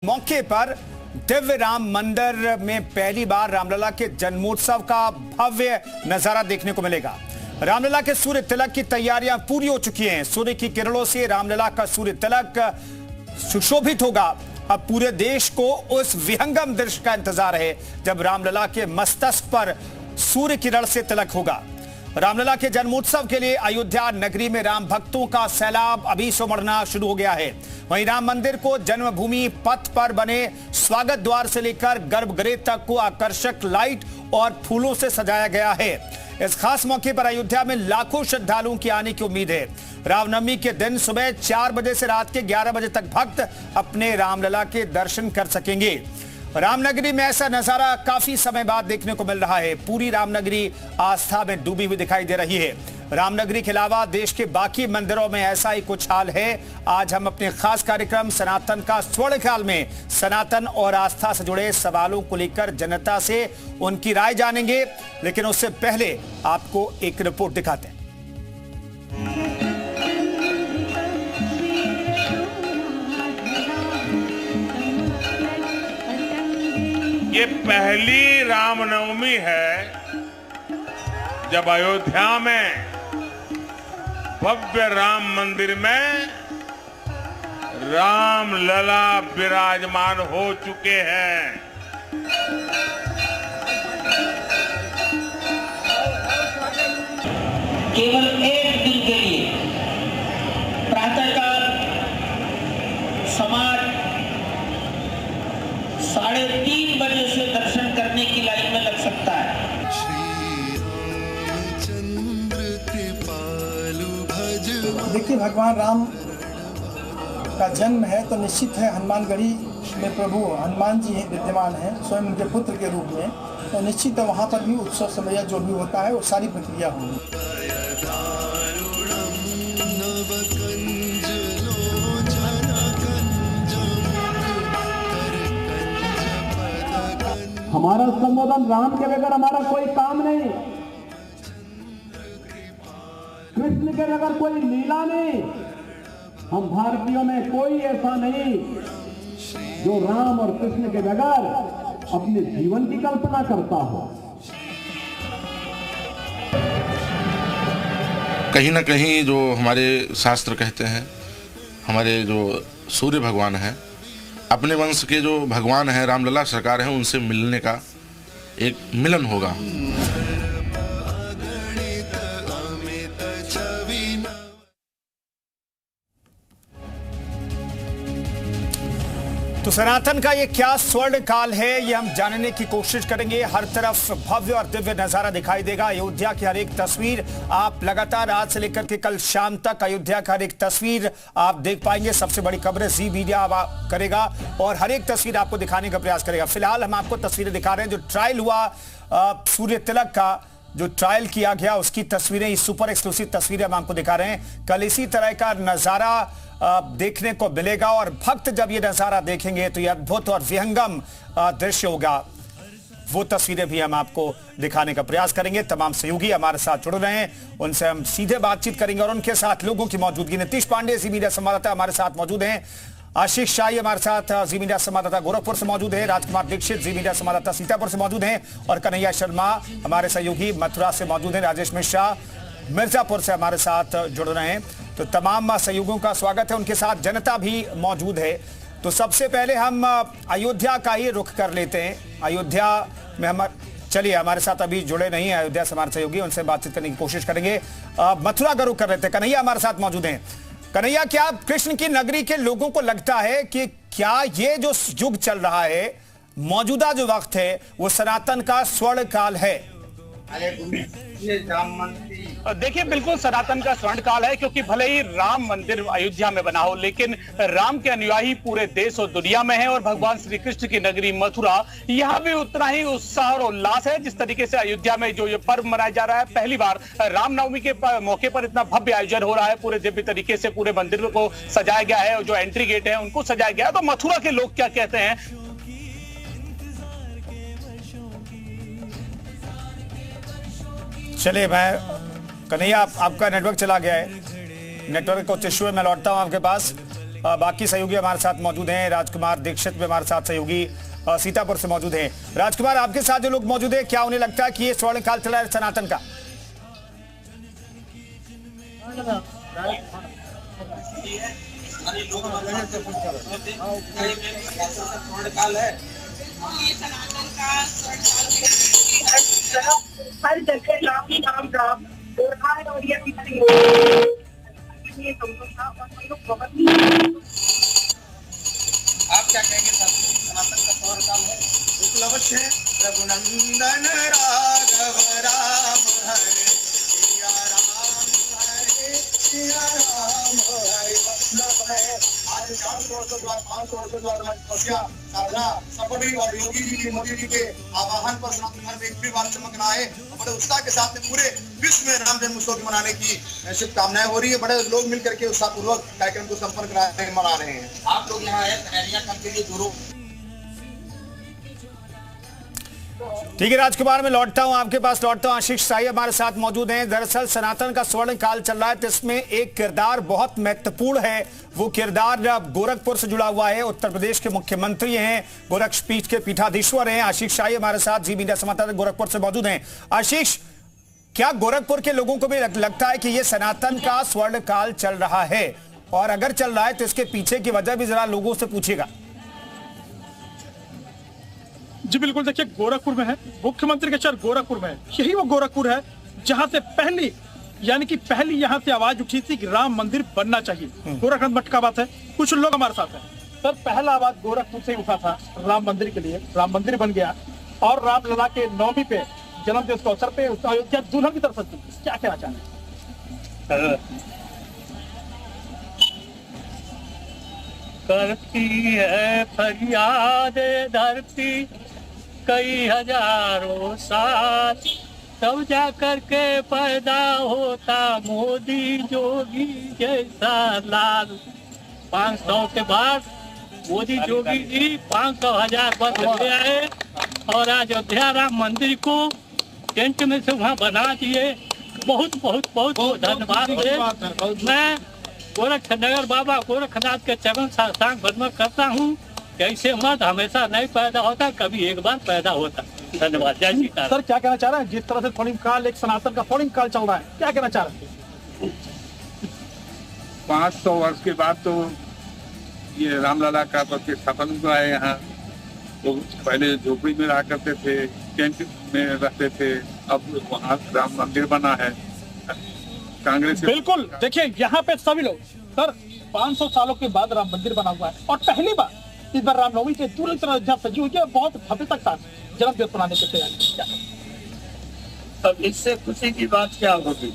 मौके पर दिव्य राम मंदिर में पहली बार रामलला के जन्मोत्सव का भव्य नजारा देखने को मिलेगा। रामलला के सूर्य तिलक की तैयारियां पूरी हो चुकी हैं। सूर्य की किरणों से रामलला का सूर्य तिलक सुशोभित होगा। अब पूरे देश को उस विहंगम दृश्य का इंतजार है जब रामलला के मस्तक पर सूर्य किरण से तिलक होगा। रामलला के जन्मोत्सव के लिए अयोध्या नगरी में राम भक्तों का सैलाब अभी से उमड़ना शुरू हो गया है। वहीं राम मंदिर को जन्मभूमि पथ पर बने स्वागत द्वार से लेकर गर्भगृह तक को आकर्षक लाइट और फूलों से सजाया गया है। इस खास मौके पर अयोध्या में लाखों श्रद्धालुओं की आने की उम्मीद है। रामनवमी के दिन सुबह 4 बजे से रात के 11 बजे तक भक्त अपने रामलला के दर्शन कर सकेंगे। रामनगरी में ऐसा नजारा काफी समय बाद देखने को मिल रहा है। पूरी रामनगरी आस्था में डूबी हुई दिखाई दे रही है। रामनगरी के अलावा देश के बाकी मंदिरों में ऐसा ही कुछ हाल है। आज हम अपने खास कार्यक्रम सनातन का स्वर्णकाल में सनातन और आस्था से जुड़े सवालों को लेकर जनता से उनकी राय जानेंगे, लेकिन उससे पहले आपको एक रिपोर्ट दिखाते हैं। ये पहली रामनवमी है जब अयोध्या में भव्य राम मंदिर में रामलला विराजमान हो चुके हैं। केवल एक दिन के लिए प्रातःकाल समाज 3:30 बजे से दर्शन करने की लाइन में लग सकता है। देखिए, भगवान राम का जन्म है तो निश्चित है हनुमानगढ़ी में प्रभु हनुमान जी विद्यमान हैं, स्वयं उनके पुत्र के रूप में, तो निश्चित है वहाँ पर भी उत्सव समय जो भी होता है वो सारी प्रक्रिया होगी। हमारा संबोधन राम के बगैर हमारा कोई काम नहीं, कृष्ण के बगैर कोई लीला नहीं। हम भारतीयों में कोई ऐसा नहीं जो राम और कृष्ण के बगैर अपने जीवन की कल्पना करता हो। कहीं ना कहीं जो हमारे शास्त्र कहते हैं, हमारे जो सूर्य भगवान हैं, अपने वंश के जो भगवान हैं, रामलला सरकार हैं, उनसे मिलने का एक मिलन होगा। तो सनातन का ये क्या स्वर्ण काल है, ये हम जानने की कोशिश करेंगे। हर तरफ भव्य और दिव्य नजारा दिखाई देगा। अयोध्या की हर एक तस्वीर आप लगातार आज से लेकर के कल शाम तक अयोध्या का हर एक तस्वीर आप देख पाएंगे। सबसे बड़ी खबर जी मीडिया करेगा और हर एक तस्वीर आपको दिखाने का प्रयास करेगा। फिलहाल हम आपको तस्वीरें दिखा रहे हैं। जो ट्रायल हुआ सूर्य तिलक का, जो ट्रायल किया गया, उसकी तस्वीरें, सुपर एक्सक्लूसिव तस्वीरें हम आपको दिखा रहे हैं। कल इसी तरह का नजारा देखने को मिलेगा और भक्त जब ये नजारा देखेंगे तो ये अद्भुत और विहंगम दृश्य होगा। वो तस्वीरें भी हम आपको दिखाने का प्रयास करेंगे। तमाम सहयोगी हमारे साथ जुड़ रहे हैं, उनसे हम सीधे बातचीत करेंगे और उनके साथ लोगों की मौजूदगी। नीतीश पांडे जी मीडिया संवाददाता हमारे साथ मौजूद हैं। आशीष शाही हमारे साथ जी मीडिया संवाददाता गोरखपुर से मौजूद है। राजकुमार दीक्षित जी मीडिया संवाददाता सीतापुर से मौजूद हैं और कन्हैया शर्मा हमारे सहयोगी मथुरा से मौजूद हैं। राजेश मिश्रा मिर्जापुर से हमारे साथ जुड़ रहे हैं। तो तमाम सहयोगियों का स्वागत है, उनके साथ जनता भी मौजूद है। तो सबसे पहले हम अयोध्या का ही रुख कर लेते हैं। अयोध्या में चलिए, हमारे साथ अभी जुड़े नहीं है अयोध्या से हमारे सहयोगी, उनसे बातचीत करने की कोशिश करेंगे। मथुरा का रुख कर लेते हैं। कन्हैया हमारे साथ मौजूद हैं। कन्हैया, क्या कृष्ण की नगरी के लोगों को लगता है कि क्या ये जो युग चल रहा है, मौजूदा जो वक्त है, वो सनातन का स्वर्ण काल है? देखिए, बिल्कुल सनातन का स्वर्ण काल है, क्योंकि भले ही राम मंदिर अयोध्या में बना हो, लेकिन राम के अनुयायी पूरे देश और दुनिया में है और भगवान श्री कृष्ण की नगरी मथुरा, यहाँ भी उतना ही उत्साह और उल्लास है। जिस तरीके से अयोध्या में जो ये पर्व मनाया जा रहा है, पहली बार रामनवमी के मौके पर इतना भव्य आयोजन हो रहा है, पूरे दिव्य तरीके से पूरे मंदिर को सजाया गया है और जो एंट्री गेट है उनको सजाया गया है। तो मथुरा के लोग क्या कहते हैं? चलिए, मैं कन्हैया, आपका नेटवर्क चला गया है, नेटवर्क को इश्यू है, मैं लौटता हूं आपके पास। बाकी सहयोगी हमारे साथ मौजूद हैं। राजकुमार दीक्षित भी हमारे साथ सहयोगी सीतापुर से मौजूद हैं। राजकुमार, आपके साथ जो लोग मौजूद हैं, क्या उन्हें लगता है कि ये स्वर्णकाल चला है सनातन का? हर जगह राम ही राम राम और ये बहुत ही। आप क्या कहेंगे सनातन का स्वर्णकाल है? बिल्कुल अवश्य है। रघुनंदन राघव राम हरे सिया राम हरे सिया राम हरे वल्लभ है। आज 400 सपनी और योगी जी की, मोदी जी के आह्वान पर सनातन धर्म एक भी बार चमक रहा है। बड़े उत्साह के साथ में पूरे विश्व में राम जन्म उत्सव मनाने की शुभकामनाएं हो रही है। बड़े लोग मिलकर के उत्साहपूर्वक कार्यक्रम को संपन्न मना रहे हैं। आप लोग यहाँ आए तैयारियां करके लिए दूरों। ठीक है राजकुमार, मैं लौटता हूं, आपके पास लौटता हूं। आशीष शाही हमारे साथ मौजूद हैं। दरअसल सनातन का स्वर्ण काल चल रहा है, तो इसमें एक किरदार बहुत महत्वपूर्ण है। वो किरदार गोरखपुर से जुड़ा हुआ है। उत्तर प्रदेश के मुख्यमंत्री हैं, गोरक्षपीठ के पीठाधीश्वर हैं। आशीष शाही हमारे साथ जी मीडिया संवाददाता गोरखपुर से मौजूद हैं। आशीष, क्या गोरखपुर के लोगों को भी लगता है कि ये सनातन का स्वर्ण काल चल रहा है? और अगर चल रहा है तो इसके पीछे की वजह भी जरा लोगों से पूछेगा। जी बिल्कुल, देखिए गोरखपुर में है, मुख्यमंत्री का शहर गोरखपुर में है। यही वो गोरखपुर है जहां से पहली यहां से आवाज उठी थी कि राम मंदिर बनना चाहिए। गोरखनाथ मठ का बात है। कुछ लोग हमारे साथ हैं सर, पहला आवाज गोरखपुर से उठा था राम मंदिर के लिए। राम मंदिर बन गया और रामलला के नवमी पे, जन्मदिवस के अवसर पे अयोध्या दुल्हन की तरफ से क्या कहना चाह रहे हैं? करती है फरियाद धरती कई हजारों साल, तब जा करके पैदा होता मोदी जोगी जैसा लाल। 500 के बाद मोदी जोगी जी 500,000 वर्ष हो गया है और अयोध्या राम मंदिर को टेंट में से वहाँ बना दिए। बहुत बहुत बहुत धन्यवाद है। मैं गोरखनगर बाबा गोरखनाथ के चरण साष्टांग वंदन करता हूँ। कैसे मर्द हमेशा नहीं पैदा होता, कभी एक बार पैदा होता। धन्यवाद। जय श्री राम। सर क्या कहना चाह रहे हैं? जिस तरह से स्वर्णिम काल, एक सनातन का स्वर्णिम काल चल रहा है, क्या कहना चाह रहे हैं? 500 वर्ष के बाद तो ये रामलला का प्रतिष्ठापन हुआ है। यहाँ तो पहले झोपड़ी में रहा करते थे, टेंट में रहते थे, अब वहाँ राम मंदिर बना है। कांग्रेस बिल्कुल, देखिए यहाँ पे सभी लोग सर 500 सालों के बाद राम मंदिर बना हुआ है और पहली बार इस बार रामनवमी के पूरी तरह अयोध्या सजी हुई है। बहुत भव्यता के साथ जन्मदिवस मनाने की तैयारी। अब इससे खुशी की बात क्या होगी?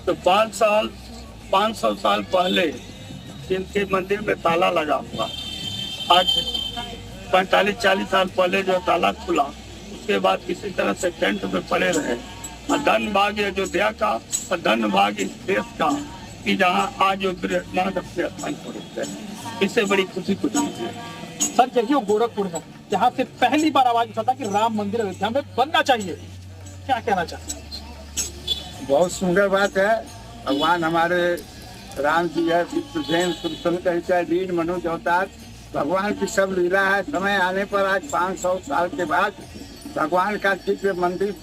तो 500 साल पहले जिनके मंदिर में ताला लगा हुआ, आज 45-40 साल पहले जो ताला खुला, उसके बाद किसी तरह से टेंट में पड़े रहे। धन भाग्य अयोध्या का और धन भाग्य इस देश का कि जहाँ आज अपने स्थान पर। इससे बड़ी खुशी कुछ नहीं है। सर यही वो गोरखपुर है जहाँ से पहली बार आवाज उठा था कि राम मंदिर अयोध्या में बनना चाहिए। क्या कहना चाहते हैं? बहुत सुंदर बात है। भगवान हमारे राम जी है, वीर मनुज अवतार। भगवान की सब लीला है। समय आने पर आज 500 साल के बाद भगवान का दिव्य मंदिर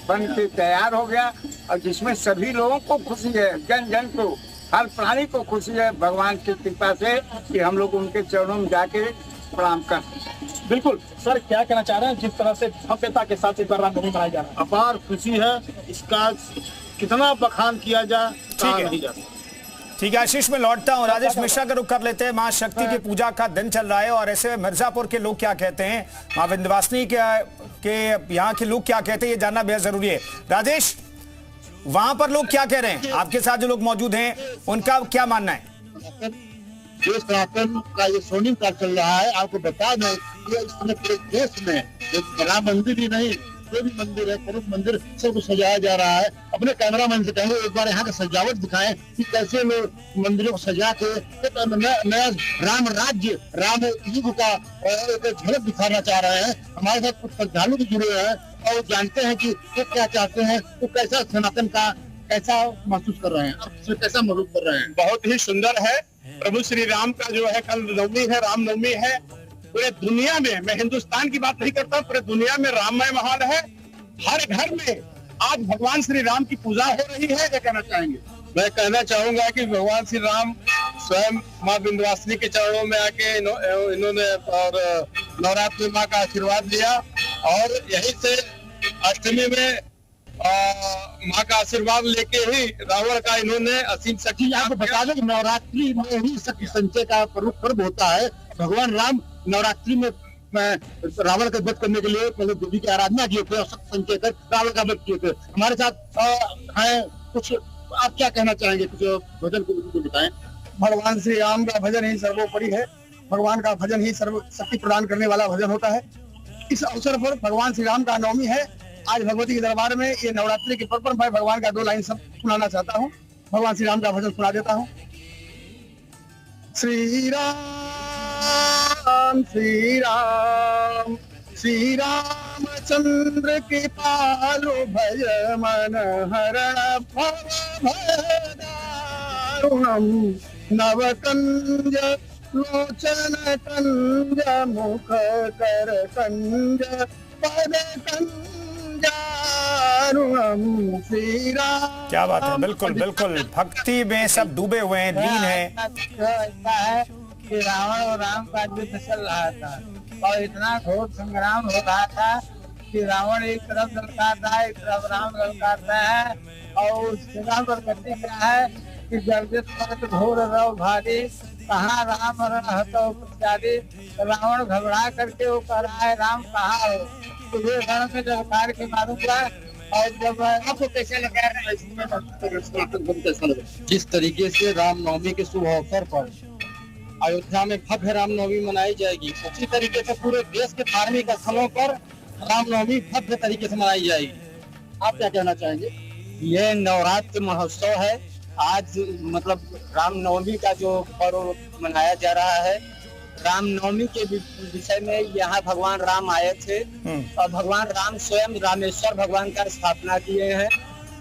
बन के तैयार हो गया और जिसमें सभी लोगों को खुशी है, जन जन को, हर प्राणी को खुशी है भगवान की कृपा से कि हम लोग उनके चरणों में जाके प्रणाम करते हैं। बिल्कुल सर, क्या कहना चाह रहे हैं? जिस तरह से भव्यता के साथ इस बार रामनवमी मनाई जा रहा है, अपार खुशी है। इसका कितना बखान किया जाए कहा नहीं जा सकता। ठीक है आशीष, मैं लौटता हूँ। राजेश मिश्रा का रुख कर लेते हैं। मां शक्ति की पूजा का दिन चल रहा है और ऐसे में मिर्जापुर के लोग क्या कहते हैं, मां विंध्यवासिनी के यहाँ के लोग क्या कहते हैं, ये जानना बेहद जरूरी है। राजेश, वहां पर लोग क्या कह रहे हैं? आपके साथ जो लोग मौजूद हैं उनका क्या मानना है? जो सनातन का ये स्वर्णिम काल चल रहा है, आपको बता दें कि इस समय पूरे देश में राम मंदिर ही नहीं, जो भी मंदिर है, प्रमुख मंदिर, सबको सजाया जा रहा है। अपने कैमरामैन से कहेंगे एक बार यहाँ का सजावट दिखाएं कि कैसे लोग मंदिरों को सजा के एक नया राम राज्य, राम युग का एक झलक दिखाना चाह रहे हैं। हमारे साथ कुछ श्रद्धालु भी जुड़े हैं और जानते हैं कि वो क्या चाहते हैं, वो कैसा सनातन का कैसा महसूस कर रहे हैं, कैसा महसूस कर रहे हैं। बहुत ही सुंदर है। प्रभु श्री राम का जो है कल नवमी है, रामनवमी है। पूरे दुनिया में, मैं हिंदुस्तान की बात नहीं करता, पूरे दुनिया में राममय माहौल है। हर घर में आज भगवान श्री राम की पूजा हो रही है। क्या कहना चाहेंगे? मैं कहना चाहूंगा कि भगवान श्री राम स्वयं माँ विंध्यवासिनी के चरणों में आके इन्होंने और नवरात्र में माँ का आशीर्वाद लिया और यही से अष्टमी में माँ का आशीर्वाद लेके ही रावण का इन्होंने असीम शक्ति। आपको बता दें कि नवरात्रि में ही शक्ति संचय का पर्व होता है। भगवान राम नवरात्रि में रावण का वध करने के लिए मतलब देवी की आराधना किए थे और शक्ति संचय कर रावण का वध किए थे। हमारे साथ है कुछ, आप क्या कहना चाहेंगे? कुछ भजन को बताएं। भगवान श्री राम का भजन ही सर्वोपरि है। भगवान का भजन ही सर्व शक्ति प्रदान करने वाला भजन होता है। इस अवसर पर भगवान श्री राम का नवमी है। आज भगवती के दरबार में ये नवरात्रि के पर्व पर मैं भगवान का 2 लाइन सब सुनाना चाहता हूँ। भगवान श्री राम का भजन सुना देता हूँ। श्री राम श्री राम श्री रामचंद्र कृपालु भज मन हरण भवदारुणम नवकंज लोचन कंज मुख कर कंज पद कंजारुणम श्री राम। क्या बात है, बिल्कुल बिल्कुल भक्ति में सब डूबे हुए हैं, लीन हैं। कि रावण और राम का युद्ध चल रहा था और इतना घोर संग्राम हो रहा था कि रावण एक तरफ ललकारता है, एक तरफ राम ललकारता है और उस जगह पर गति क्या है कि जगदीश परत घोर रव भारी कहाँ राम रहतो प्रचारी। रावण घबरा करके वो कह रहा है राम कहाँ हो, तुझे रण में ललकार के मारूंगा। और जब आपको कैसे लगा जिस तरीके से रामनवमी के शुभ अवसर पर अयोध्या में भव्य रामनवमी मनाई जाएगी, उसी तरीके से पूरे देश के धार्मिक स्थलों पर रामनवमी भव्य तरीके से मनाई जाएगी। आप क्या कहना चाहेंगे? ये नवरात्र महोत्सव है। आज मतलब रामनवमी का जो पर्व मनाया जा रहा है। रामनवमी के विषय में यहाँ भगवान राम आए थे और भगवान राम स्वयं रामेश्वर भगवान का स्थापना किए हैं।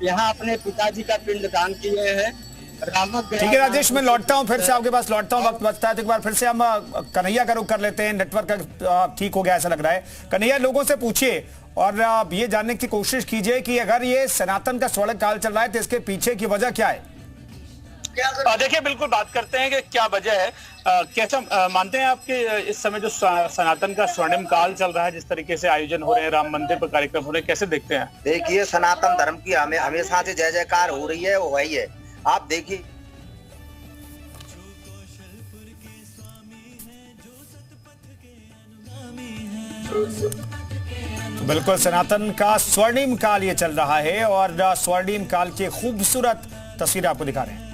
यहाँ अपने पिताजी का पिंडदान किए हैं। ठीक है राजेश, मैं लौटता हूँ, फिर से आपके पास लौटता हूँ, वक्त बचता है तो एक बार फिर से हम कन्हैया का रुख कर लेते हैं। नेटवर्क ठीक हो गया ऐसा लग रहा है। कन्हैया, लोगों से पूछिए और ये जानने की कोशिश कीजिए कि अगर ये सनातन का स्वर्ण काल चल रहा है तो इसके पीछे की वजह क्या है? देखिए, बिल्कुल बात करते हैं कि क्या वजह है। कैसा मानते हैं आपके इस समय जो सनातन का स्वर्णिम काल चल रहा है, जिस तरीके से आयोजन हो रहे हैं, राम मंदिर पर कार्यक्रम हो रहे हैं, कैसे देखते हैं? देखिए, सनातन धर्म की हमेशा से जय जयकार हो रही है, वो वही है। आप देखिए, बिल्कुल सनातन का स्वर्णिम काल ये चल रहा है और स्वर्णिम काल की खूबसूरत तस्वीरें आपको दिखा रहे हैं।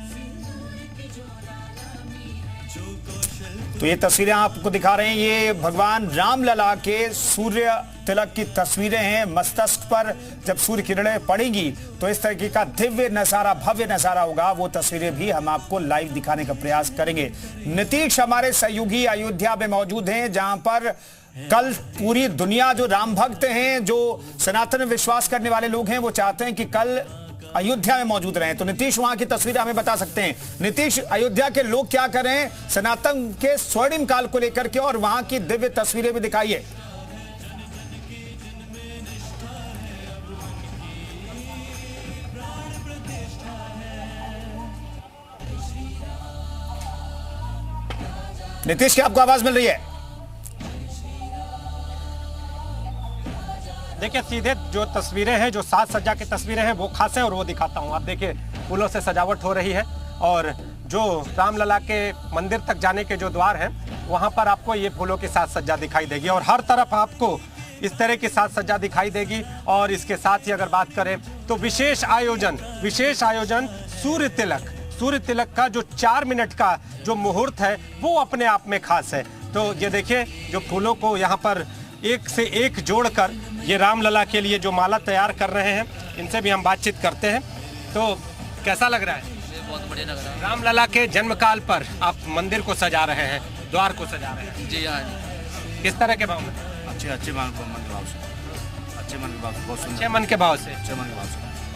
तो ये तस्वीरें आपको दिखा रहे हैं, ये भगवान रामलला के सूर्य तिलक की तस्वीरें हैं। मस्तक पर जब सूर्य किरणें पड़ेगी तो इस तरीके का दिव्य नजारा, भव्य नजारा होगा। वो तस्वीरें भी हम आपको लाइव दिखाने का प्रयास करेंगे। नीतीश हमारे सहयोगी अयोध्या में मौजूद हैं, जहां पर कल पूरी दुनिया, जो राम भक्त हैं, जो सनातन में विश्वास करने वाले लोग हैं, वो चाहते हैं कि कल अयोध्या में मौजूद रहें। तो नीतीश, वहां की तस्वीरें हमें बता सकते हैं। नीतीश, अयोध्या के लोग क्या कर रहे हैं सनातन के स्वर्णिम काल को लेकर के, और वहां की दिव्य तस्वीरें भी दिखाइए। नीतीश, क्या आपको आवाज मिल रही है? देखिए, सीधे जो तस्वीरें हैं, जो साज सज्जा की तस्वीरें हैं, वो खास है और वो दिखाता हूँ। आप देखिए, फूलों से सजावट हो रही है और जो रामलला के मंदिर तक जाने के जो द्वार हैं, वहाँ पर आपको ये फूलों की साज सज्जा दिखाई देगी और हर तरफ आपको इस तरह की साज सज्जा दिखाई देगी। और इसके साथ ही अगर बात करें तो विशेष आयोजन सूर्य तिलक का जो 4 मिनट का जो मुहूर्त है, वो अपने आप में खास है। तो ये देखिए, जो फूलों को यहाँ पर एक से एक जोड़कर ये रामलला के लिए जो माला तैयार कर रहे हैं, इनसे भी हम बातचीत करते हैं। तो कैसा लग रहा है? बहुत बढ़िया लग रहा है। रामलला के जन्मकाल पर आप मंदिर को सजा रहे हैं, द्वार को सजा रहे हैं। जी हाँ। किस तरह के भाव में? अच्छे मन के भाव से। अच्छे मन के भाव से।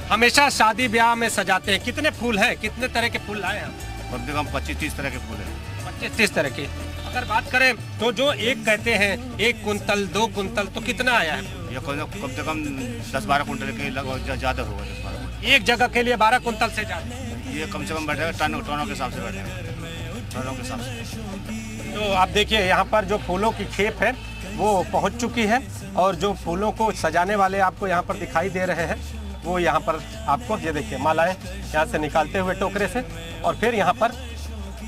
हमेशा शादी ब्याह में सजाते हैं। कितने फूल हैं, कितने तरह के फूल लाए हैं? कम से कम 25-30 तरह के फूल हैं। 25-30 तरह के। अगर बात करें तो जो एक कहते हैं 1 कुंतल 2 कुंतल तो कितना आया है? ये कम से कम 10-12 कुंटल के लगभग ज़्यादा होगा। 10-12 एक जगह के लिए 12 कुंतल से ज़्यादा? ये कम से कम बैठेगा टनों के हिसाब से बैठेगा, टनों के हिसाब से। तो आप देखिए यहाँ पर जो फूलों की खेप है वो पहुँच चुकी है और जो फूलों को सजाने वाले आपको यहाँ पर दिखाई दे रहे हैं वो यहाँ पर आपको ये देखिए मालाएं यहाँ से निकालते हुए टोकरे से और फिर यहाँ पर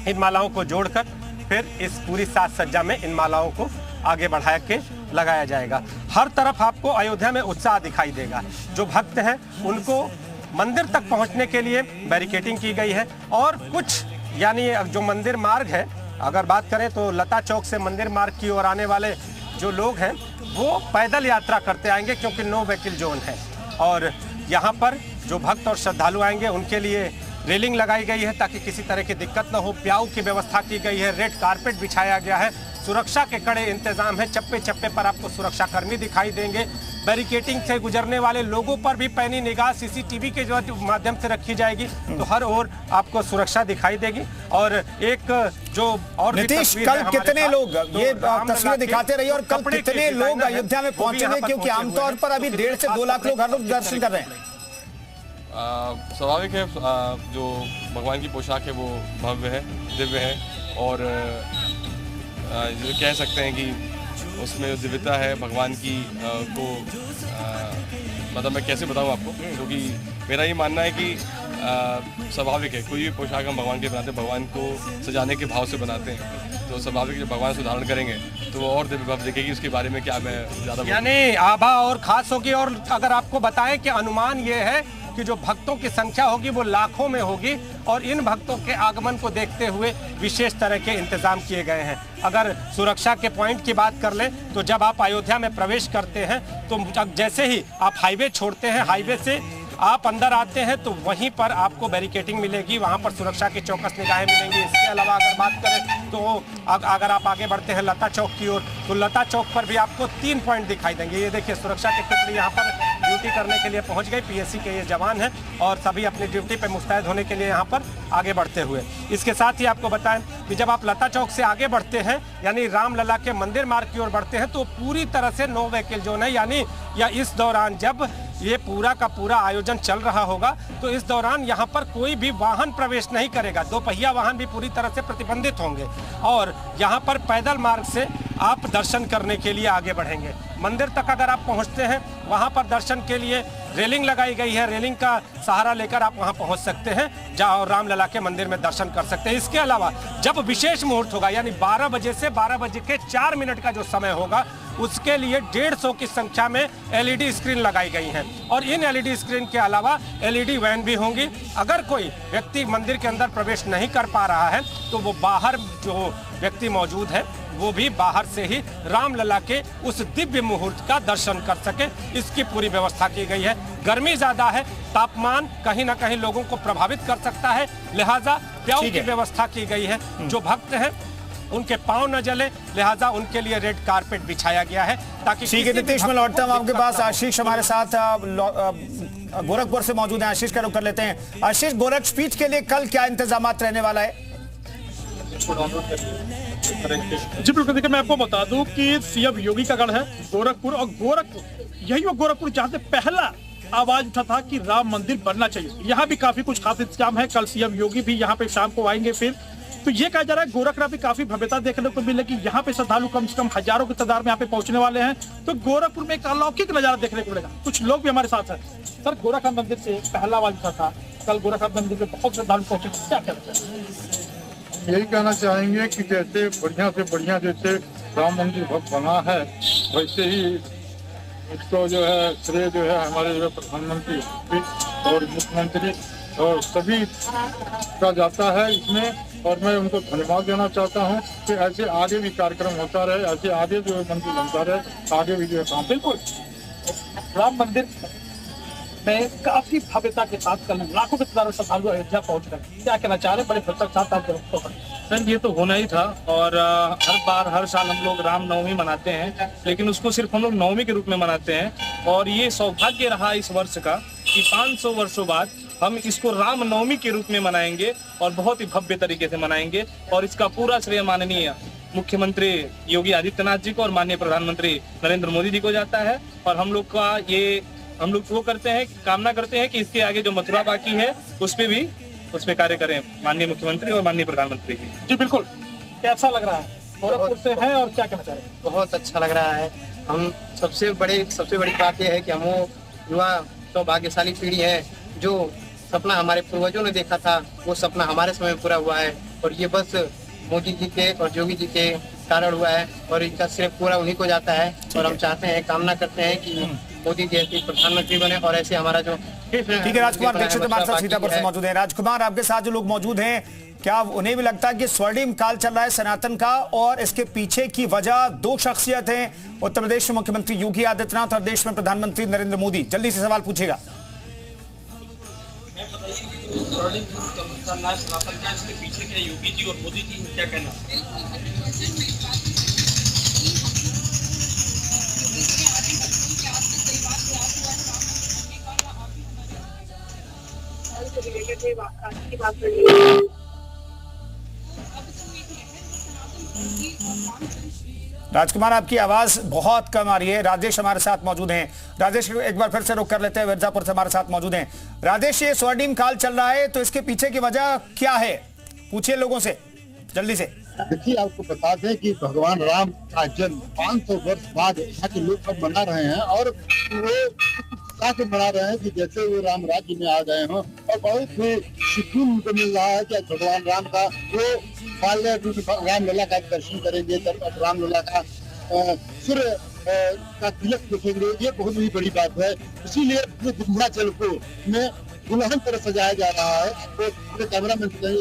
इन मालाओं को जोड़कर फिर इस पूरी साज सज्जा में इन मालाओं को आगे बढ़ा के लगाया जाएगा। हर तरफ आपको अयोध्या में उत्साह दिखाई देगा। जो भक्त हैं उनको मंदिर तक पहुंचने के लिए बैरिकेडिंग की गई है और कुछ यानी जो मंदिर मार्ग है, अगर बात करें तो लता चौक से मंदिर मार्ग की ओर आने वाले जो लोग हैं वो पैदल यात्रा करते आएंगे क्योंकि नो व्हीकल जोन है। और यहाँ पर जो भक्त और श्रद्धालु आएंगे उनके लिए रेलिंग लगाई गई है ताकि किसी तरह की दिक्कत न हो। प्याऊ की व्यवस्था की गई है, रेड कारपेट बिछाया गया है, सुरक्षा के कड़े इंतजाम है। चप्पे चप्पे पर आपको सुरक्षा कर्मी दिखाई देंगे। बैरिकेटिंग से गुजरने वाले लोगों पर भी पैनी निगाह सीसीटीवी के जो माध्यम से रखी जाएगी तो हर ओर आपको सुरक्षा दिखाई देगी। और एक जो और नीतीश, कल कितने लोग ये तस्वीरें दिखाते रहिए और कल कितने लोग अयोध्या में पहुंचेंगे, क्योंकि आमतौर पर अभी 1.5 से 2 लाख लोग हर रोज दर्शन कर रहे हैं? स्वाभाविक है, जो भगवान की पोशाक है वो भव्य है, दिव्य है और जो कह सकते हैं कि उसमें जो दिव्यता है भगवान की को मतलब मैं कैसे बताऊं आपको, क्योंकि मेरा ये मानना है कि स्वाभाविक है कोई भी पोशाक हम भगवान के बनाते हैं, भगवान को सजाने के भाव से बनाते हैं, तो स्वाभाविक जब भगवान से धारण करेंगे तो वो और दिव्य भाव दिखेगी। उसके बारे में क्या मैं ज़्यादा यानी आभा और खास होगी। और अगर आपको बताएं कि अनुमान ये है कि जो भक्तों की संख्या होगी वो लाखों में होगी और इन भक्तों के आगमन को देखते हुए विशेष तरह के इंतजाम किए गए हैं। अगर सुरक्षा के पॉइंट की बात कर लें तो जब आप अयोध्या में प्रवेश करते हैं तो जैसे ही आप हाईवे छोड़ते हैं, हाईवे से आप अंदर आते हैं तो वहीं पर आपको बैरिकेडिंग मिलेगी, वहां पर सुरक्षा की चौकस निगाहें मिलेंगी। इसके अलावा अगर बात करें तो अगर आप आगे बढ़ते हैं लता चौक की ओर तो लता चौक पर भी आपको 3 पॉइंट दिखाई देंगे। ये देखिए सुरक्षा के टुकड़ी यहाँ पर ड्यूटी करने के लिए पहुँच गई, पीएससी के ये जवान हैं और सभी अपनी ड्यूटी पर मुस्तैद होने के लिए यहाँ पर आगे बढ़ते हुए। इसके साथ ही आपको बताएं कि जब आप लता चौक से आगे बढ़ते हैं यानी रामलला के मंदिर मार्ग की ओर बढ़ते हैं तो पूरी तरह से नो व्हीकल जोन है, यानी या इस दौरान जब ये पूरा का पूरा आयोजन चल रहा होगा तो इस दौरान यहाँ पर कोई भी वाहन प्रवेश नहीं करेगा। 2 पहिया वाहन भी पूरी तरह से प्रतिबंधित होंगे और यहाँ पर पैदल मार्ग से आप दर्शन करने के लिए आगे बढ़ेंगे। मंदिर तक अगर आप पहुँचते हैं वहाँ पर दर्शन के लिए रेलिंग लगाई गई है, रेलिंग का सहारा लेकर आप वहाँ पहुँच सकते हैं जहाँ रामलला के मंदिर में दर्शन कर सकते हैं। इसके अलावा जब विशेष मुहूर्त होगा यानी 12 बजे से 12 बजे के 4 मिनट का जो समय होगा उसके लिए 150 की संख्या में एलईडी स्क्रीन लगाई गई हैं और इन एलईडी स्क्रीन के अलावा एलईडी वैन भी होंगी। अगर कोई व्यक्ति मंदिर के अंदर प्रवेश नहीं कर पा रहा है तो वो बाहर जो व्यक्ति मौजूद है वो भी बाहर से ही रामलला के उस दिव्य मुहूर्त का दर्शन कर सके, इसकी पूरी व्यवस्था की गई है। गर्मी ज्यादा है, तापमान कहीं ना कहीं लोगों को प्रभावित कर सकता है, लिहाजा प्याऊ की व्यवस्था की गई है। जो भक्त हैं उनके पांव न जले, लिहाजा उनके लिए रेड कारपेट बिछाया गया है ताकि ठीक है नीतीश, मैं लौटता हूं आपके पास। आशीष हमारे साथ गोरखपुर से मौजूद है, आशीष का रुख कर लेते हैं। आशीष, गोरखपीठ के लिए कल क्या इंतजामात रहने वाला है? जी बिल्कुल, देखिए मैं आपको बता दूं कि सीएम योगी का गढ़ है गोरखपुर और यही वो गोरखपुर जहां से पहला आवाज उठा था कि राम मंदिर बनना चाहिए। यहाँ भी काफी कुछ खास इंतजाम है। कल सीएम योगी भी यहाँ पे शाम को आएंगे। फिर तो ये कहा जा रहा है गोरखपुर भी काफी भव्यता देखने को मिलेगी। यहाँ पे श्रद्धालु कम से कम हजारों की तादाद में यहाँ पे पहुंचने वाले हैं, तो गोरखपुर में एक अलौकिक नजारा देखने को मिलेगा। कुछ लोग भी हमारे साथ हैं। सर, गोरखनाथ मंदिर से पहला आवाज उठा था, कल गोरखनाथ मंदिर में बहुत श्रद्धालु पहुंचे, क्या कहना चाहिए? यही कहना चाहेंगे कि जैसे बढ़िया से बढ़िया जैसे राम मंदिर बना है वैसे ही इसको जो है श्रेय जो है हमारे जो प्रधानमंत्री और मुख्यमंत्री और सभी का जाता है इसमें, और मैं उनको धन्यवाद देना चाहता हूं कि ऐसे आगे भी कार्यक्रम होता रहे, ऐसे आगे जो मंदिर बनता रहे, आगे भी जो काम। बिल्कुल, राम मंदिर में काफी भव्यता के साथ कल लाखों के श्रद्धालु अयोध्या पहुंच गए, क्या कहना चाह रहे? बड़े भव्यता के साथ आप सर, ये तो होना ही था और हर साल हम लोग रामनवमी मनाते हैं, लेकिन उसको सिर्फ हम लोग नवमी के रूप में मनाते हैं। और ये सौभाग्य रहा इस वर्ष का कि 500 वर्षों बाद हम इसको रामनवमी के रूप में मनाएंगे और बहुत ही भव्य तरीके से मनाएंगे। और इसका पूरा श्रेय माननीय मुख्यमंत्री योगी आदित्यनाथ जी को और माननीय प्रधानमंत्री नरेंद्र मोदी जी को जाता है। और हम लोग वो करते हैं, कामना करते हैं कि इसके आगे जो मथुरा बाकी है उस पे कार्य करें माननीय मुख्यमंत्री और माननीय प्रधानमंत्री जी। जी बिल्कुल। कैसा लग रहा है? गोरखपुर से है और क्या कहना चाह रहे हैं? बहुत अच्छा लग रहा है। हम सबसे बड़ी बात यह है कि हम वो युवा तो भाग्यशाली पीढ़ी है जो सपना हमारे पूर्वजों ने देखा था, वो सपना हमारे समय में पूरा हुआ है। और ये बस मोदी जी के और योगी जी के कारण हुआ है और इसका सिर्फ पूरा उन्हीं को जाता है। और हम चाहते हैं, कामना करते हैं कि मोदी जी ऐसे प्रधानमंत्री बने और ऐसे हमारा जो ठीक है। राजकुमार दीक्षित हमारे साथ सीतापुर से मौजूद है। राजकुमार, आपके साथ जो लोग मौजूद हैं, क्या उन्हें भी लगता है कि स्वर्णिम काल चल रहा है सनातन का और इसके पीछे की वजह दो शख्सियत हैं, उत्तर प्रदेश में मुख्यमंत्री योगी आदित्यनाथ और देश में प्रधानमंत्री नरेंद्र मोदी? जल्दी से सवाल पूछेगा। पीछे क्या योगी जी और मोदी जी, क्या कहना? राजकुमार, आपकी आवाज बहुत कम आ रही है। राजेश हमारे साथ मौजूद हैं। राजेश, एक बार फिर से रुक कर लेते हैं। मिर्जापुर से हमारे साथ मौजूद हैं राजेश। ये स्वर्णिम काल चल रहा है तो इसके पीछे की वजह क्या है? पूछिए लोगों से जल्दी से। देखिए, आपको बता दें कि भगवान राम का जन्म 500 वर्ष बाद यहाँ के लोग सब मना रहे हैं और वो उत्साह से मना रहे हैं कि जैसे वो राम राज्य में आ गए हों। और बहुत ही सुकून उनको मिल रहा है कि भगवान राम का वो रामलला का दर्शन करेंगे, रामलला का सूर्य का तिलक देखेंगे। ये बहुत ही बड़ी बात है। इसीलिए विंध्याचल को में दुल्हन तरह सजाया जा रहा है। तो पूरे कैमरा मैन से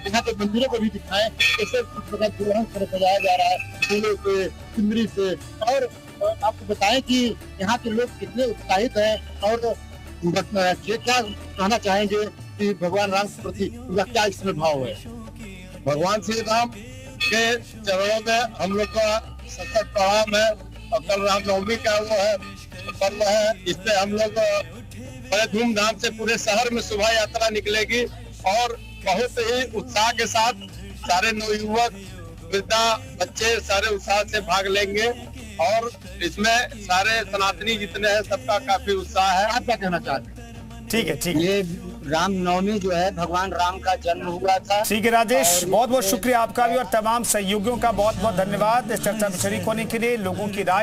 यहाँ के मंदिरों को भी दिखाएं कैसे दुल्हन तरह सजाया जा रहा है, फूलों से, सिमरी से। और आपको बताएं कि यहाँ के लोग कितने उत्साहित हैं और ये क्या कहना चाहेंगे कि भगवान राम के प्रति उनका क्या इसमें भाव है? भगवान श्री राम के चरणों में हम लोग का सतत प्रणाम है। और कल रामनवमी का वो है पर्व है, इससे हम लोग बड़े धूमधाम से पूरे शहर में शोभा यात्रा निकलेगी और बहुत ही उत्साह के साथ सारे नवयुवक, वृद्धा, बच्चे सारे उत्साह से भाग लेंगे। और इसमें सारे सनातनी जितने हैं सबका काफी उत्साह है। आप क्या कहना चाहते हैं? ठीक है, ठीक है। ये रामनवमी जो है भगवान राम का जन्म हुआ था। ठीक है राजेश, बहुत बहुत शुक्रिया आपका भी और तमाम सहयोगियों का बहुत बहुत धन्यवाद इस चर्चा में शरीक होने के लिए। लोगों की राय